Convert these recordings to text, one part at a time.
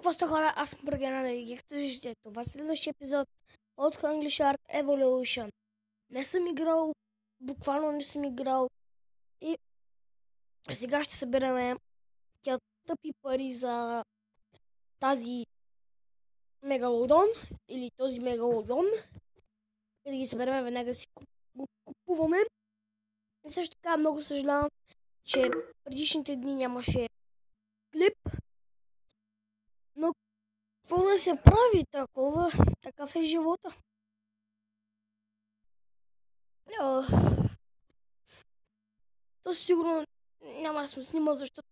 Какво сте хора? Аз съм Бургена и както виждате, това е следващия епизод от Hungry Shark Evolution. Не съм играл, буквално не съм играл и сега ще събираме тя тъпи пари за тази мегалодон или този мегалодон. И да ги съберем веднага си го купуваме. И също така много съжалявам, че предишните дни нямаше клип. Но какво да се прави такова? Такъв е живота. То сигурно няма да съм снимал, защото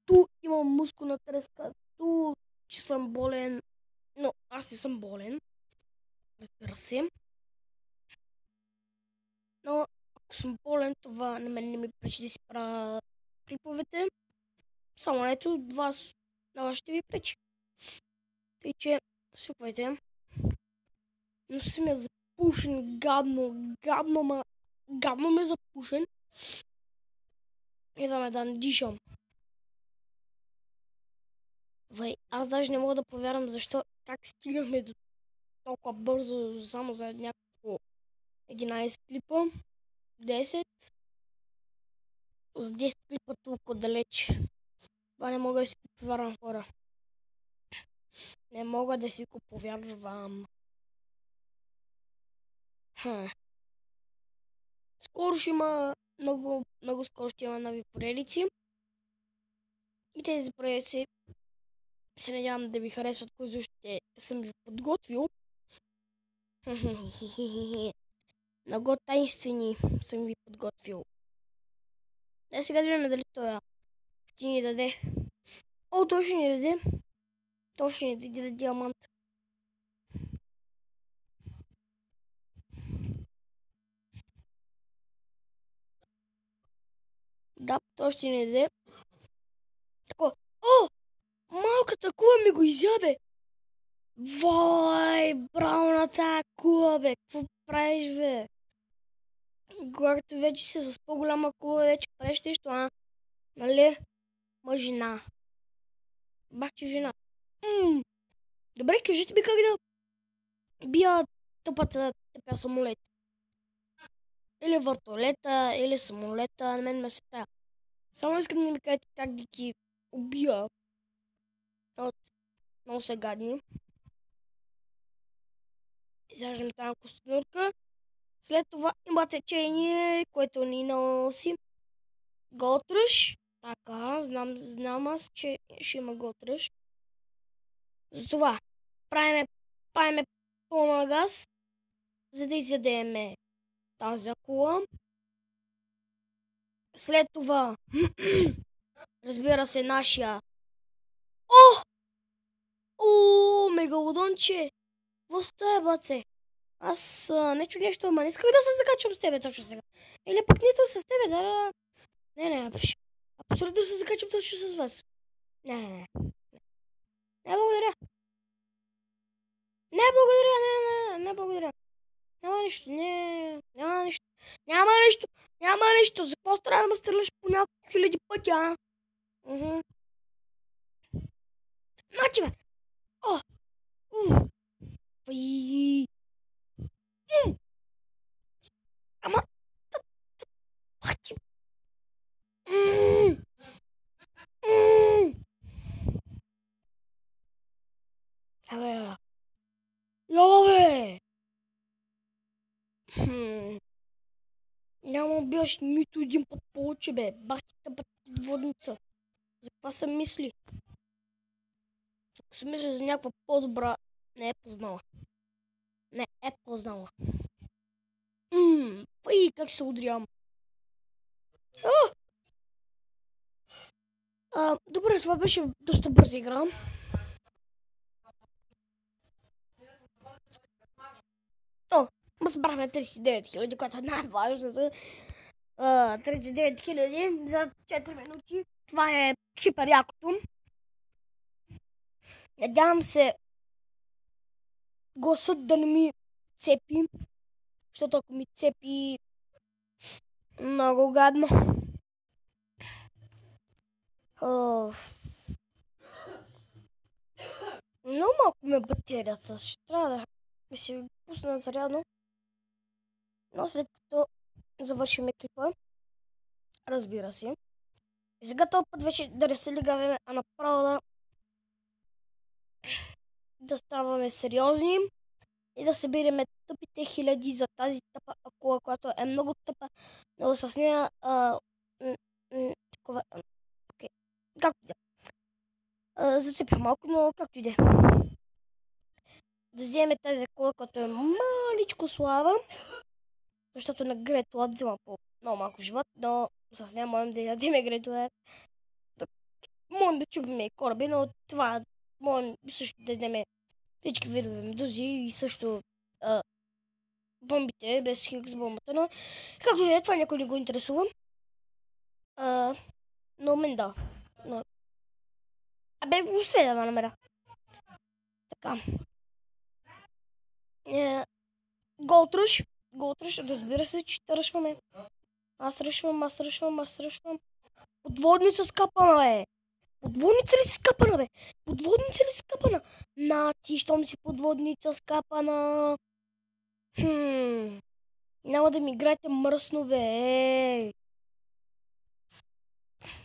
ту имам мускулна треска, ту че съм болен, но аз не съм болен, разбира се. Но ако съм болен, това на мен не ми пречи да си правя клиповете. Само ето на вас ще ви пречи. Тъй че, свиквайте. Но съм я запушен, гадно ме запушен. И да не дишам. Аз даже не мога да повярвам как стигнахме до толкова бързо, само за няколко 11 клипа, 10. За 10 клипа толкова далеч. Това не мога да си го повярвам, хора. Не мога да си го повярвам. Скоро ще има, много скоро ще има нови поредици. И тези поредици се надявам да ви харесват, които ще съм ви подготвил. Много таинствени съм ви подготвил. Сега да видим дали това ще ни даде. Той ще ни даде. Той ще ни даде диамант. Да, той ще ни даде. Тако. Малката кула ми го изяде. Браво на тая кула, бе. Какво правиш, бе? Когато вече си с по-голяма кула, вече правиш нещо, нали? Жена. Бахте жена. Добре, кажете ми как да бия тъпя самолет. Или въртолета, или самолета, на мен ме се тая. Само искам да ми кажете как да ги убия. Много са гадни. Изяждам тази костенурка. След това има течение, което ни носи голдръж. Така, знам аз, че ще има голдръж. Затова правиме пълна газ, за да изядеме тази кула. След това, разбира се, нашия мегалодонче. Какво става, баце? Аз не чу нещо, ама не исках да се закачам с тебе точно сега. Или пък нито с тебе, да. Не, абсолютно да се закачам точно с вас. Не. Не благодаря. Не благодаря. Няма нищо. За какво трябва да ме стреляш по няколко хиляди пъти, Значи, бе. Ама. Бе. Няма убиваш нито един път повече, бе. Бахтите път водница. За какво се мисли? Ако се мисли за някаква по-добра, не е познала. Как се удрям. Добре, това беше доста бърза игра. Събрахме 39 000, което е най-важното. 39 000 за 4 минути. Това е хипер якото. Надявам се гласът да не ми цепи, защото ако ми цепи много гадно. малко ме батерията. Ще трябва да си пусна зарядно. Но след като завършим клипа, разбира се. И сега този път вече да не се лигаваме, а направо да ставаме сериозни и да събираме тъпите хиляди за тази тъпа акула, която е много тъпа, но с нея такова... Окей. Както и да. Зацепих малко, но както и да. Да вземем тази акула, която е маличко слаба, защото на Гретуат взема по много малко живот, но с нея можем да ядеме Гретуат. Можем да чупиме и кораби, но това можем също да ядеме всички видове медузи и също бомбите без Хигс бомбата, но както и е, това някой не го интересува. Но мен да. Но... Абе, успе да ме намеря. Така. Голтръш. Голтръш, разбира се, че ще ръшваме. Аз ръшвам. Подводница скапана, бе. Подводница ли си скапана, бе? Подводница ли си скапана? На ти, щом си подводница скапана. Няма да ми играйте мръсно, бе.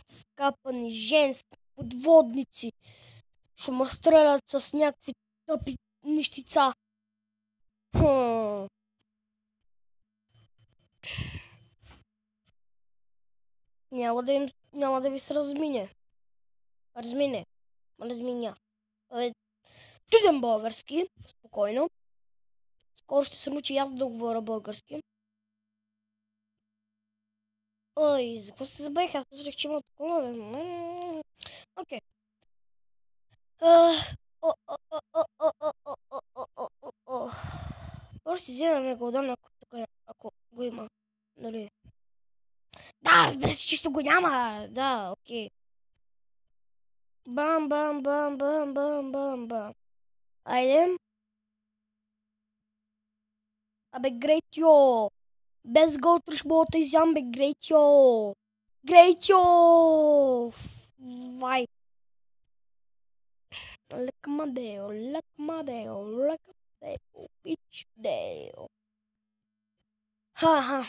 Скапани женски подводници. Ще ме стрелят с някакви тъпи нещица. Няма да ви се размине. Разминя. Чуден български. Спокойно. Скоро ще се научи аз да говоря български. Ой, за какво се забавих? Аз мислех, че има такова. Окей. Първо ще вземем мегалодон, ако го има. Нали? Да, разбира се, че ще го няма. Да, окей. Бам. Айде. Абе, Грейтьо. Без Голтръш мога да изям, бе, Грейтьо. Вай. Лекмадео, пичдео. Ха.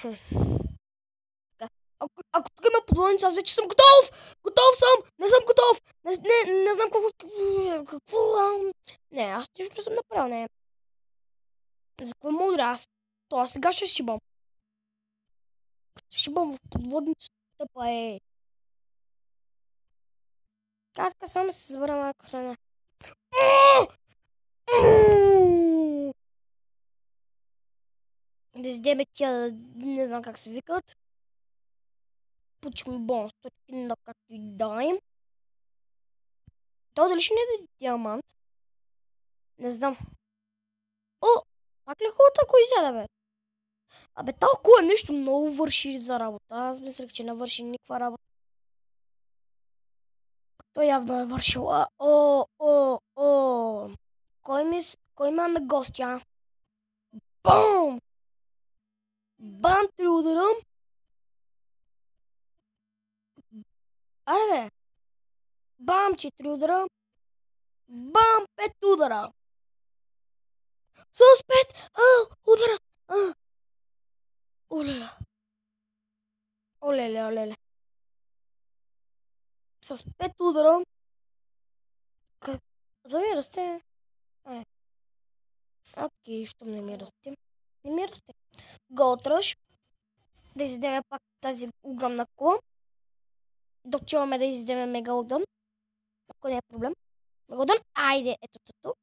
Ако тук има подводница, аз вече съм готов! Готов съм! Не съм готов! Не знам какво... Не, аз нищо съм направил, не. За какво мудра аз? Това сега ще шибам. Шибам в подводницата, тъпа е. Как само се събера малко храна. Да издеме тя, не знам как се викат. Получихме бонус, точки на както и даем. То дали ще не даде диамант? Не знам. О, пак ли хубавата, ако изяда, бе? Абе, толкова нещо много върши за работа. Аз мислех, че не върши никаква работа. Той явно е вършил. Кой ме гостя? Бам! Бам, 3 удара. Аре, бе. Бам, 4 удара. Бам, 5 удара. С 5 удара. Олеле. С 5 удара. За ми расте. Окей, щом не ми расте. Не ми расте. Голтръш. Да изядем пак тази огромна кула. Да отиваме да изядем мегалодон. Ако не е проблем. Мегалодон, айде, ето тук.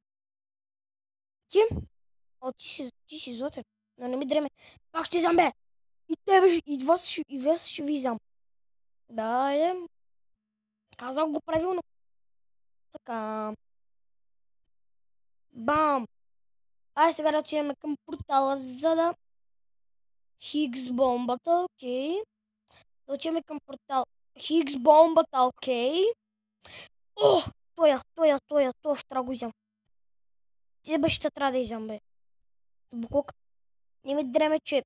Ти си златен. Но не ми дреме. Пак ще изям, бе. И тебе, и вас ще ви изям. Да, айде. Казах го правилно. Така. Бам. Айде сега да отидем към портала, за да... Хигс бомбата, окей. Да отидем към портал. Хигс бомбата, окей. О! Тоя ще трябва го изям. Тебе ще трябва да изям, бе. Буклук. Не ми дреме, че...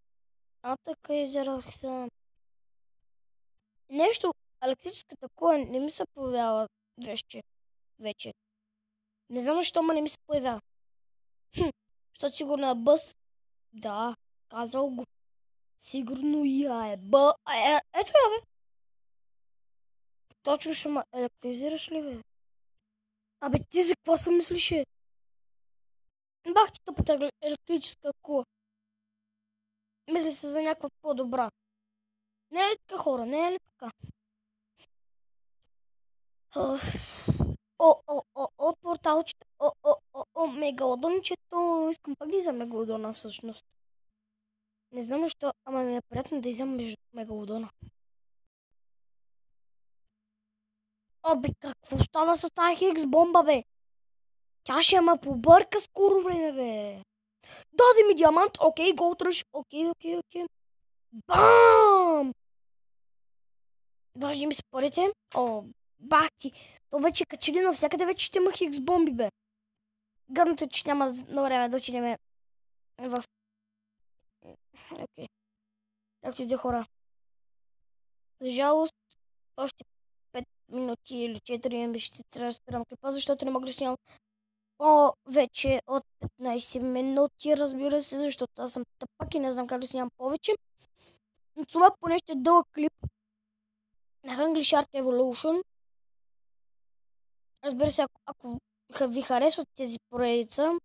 така изярався. Нещо, електрическата кула не ми се появява вече. Не знам защо, ма не ми се появява. Защото сигурно е бъс. Да, казал го. Сигурно я е ето я, бе. Точно ще ме електризираш ли, бе? Абе, ти за какво се мислиш, е? Бах ти тъпата електрическа кула. Мисли се за някаква по-добра. Не е ли така, хора? Не е ли така? Порталчето. Мегалодончето. Искам пак да изям мегалодона, всъщност. Не знам защо, ама ми е приятно да изям мегалодона. Абе, какво става с тази хикс бомба, бе? Тя ще ме побърка скоро време, бе. Даде ми диамант. Окей, голд ръш. Окей. Бам! Важни ми са парите. Бах ти. То вече качели навсякъде, вече ще има хикс бомби, бе. Гърното, че няма на време да отидем в... Окей. Както и да, хора. За жалост, още 5 минути или 4 ще трябва да спирам клипа, защото не мога да снимам повече от 15 минути, разбира се, защото аз съм тъпак и не знам как да снимам повече. Но това поне ще е дълъг клип на English Art Evolution. Разбира се, ако ви харесват тези поредица,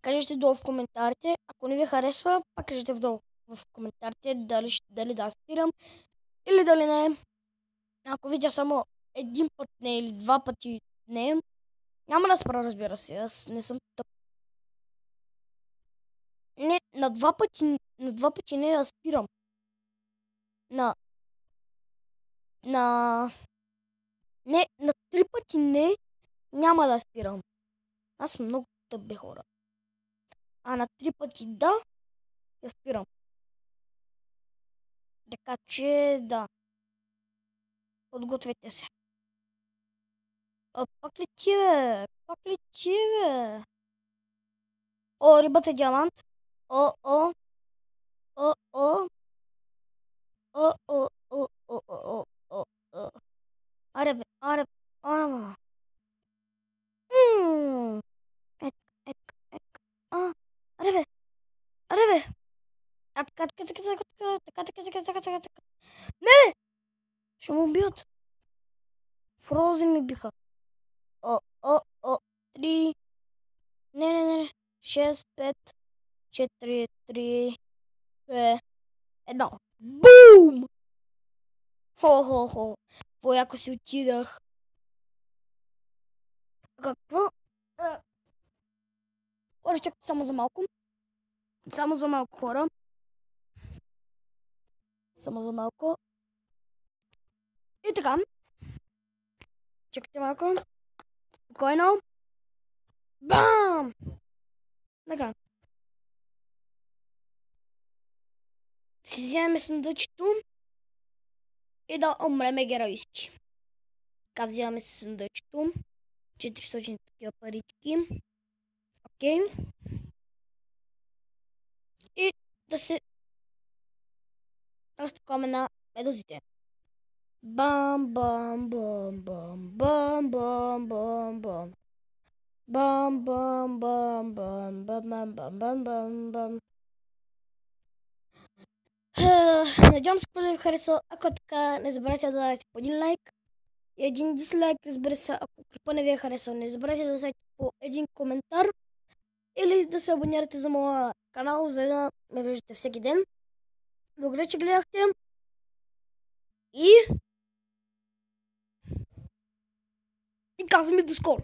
кажете долу в коментарите. Ако не ви харесва, пак кажете долу в коментарите дали да спирам или дали не. Ако видя само един път не или 2 пъти не, няма да спра, разбира се. Аз не съм тъп. Не, на два пъти не да спирам. Не, на 3 пъти не, няма да спирам. Аз съм много тъп, бе, хора. А на 3 пъти да, я спирам. Така че да. Подгответе се. Пак ли ти, бе? Рибата е диамант. О. Аре, бе. Аре, бе. Така. Не! Ще му убият. Фрозен ми биха. 3. Не. 6, 5, 4, 3, 2, 1. Бум! Хо. Какво яко си отидах. Какво? Хора, чакайте само за малко. Само за малко, хора. Само за малко. И така. Чакайте малко. Спокойно. Бам! Така. Си вземем съндъчето и да умреме геройски. Така вземаме съндъчето. 400 такива парички. Окей. И да се разтакаме на медузите. Бам. Бам. Надявам се, че ви хареса. Ако така, не забравяйте да дадете по един лайк и един дизлайк. Разбира се, ако клипа не ви е харесал, не забравяйте да дадете по един коментар или да се абонирате за моя канал, за да ме виждате всеки ден. Благодаря, че гледахте и казваме до скоро!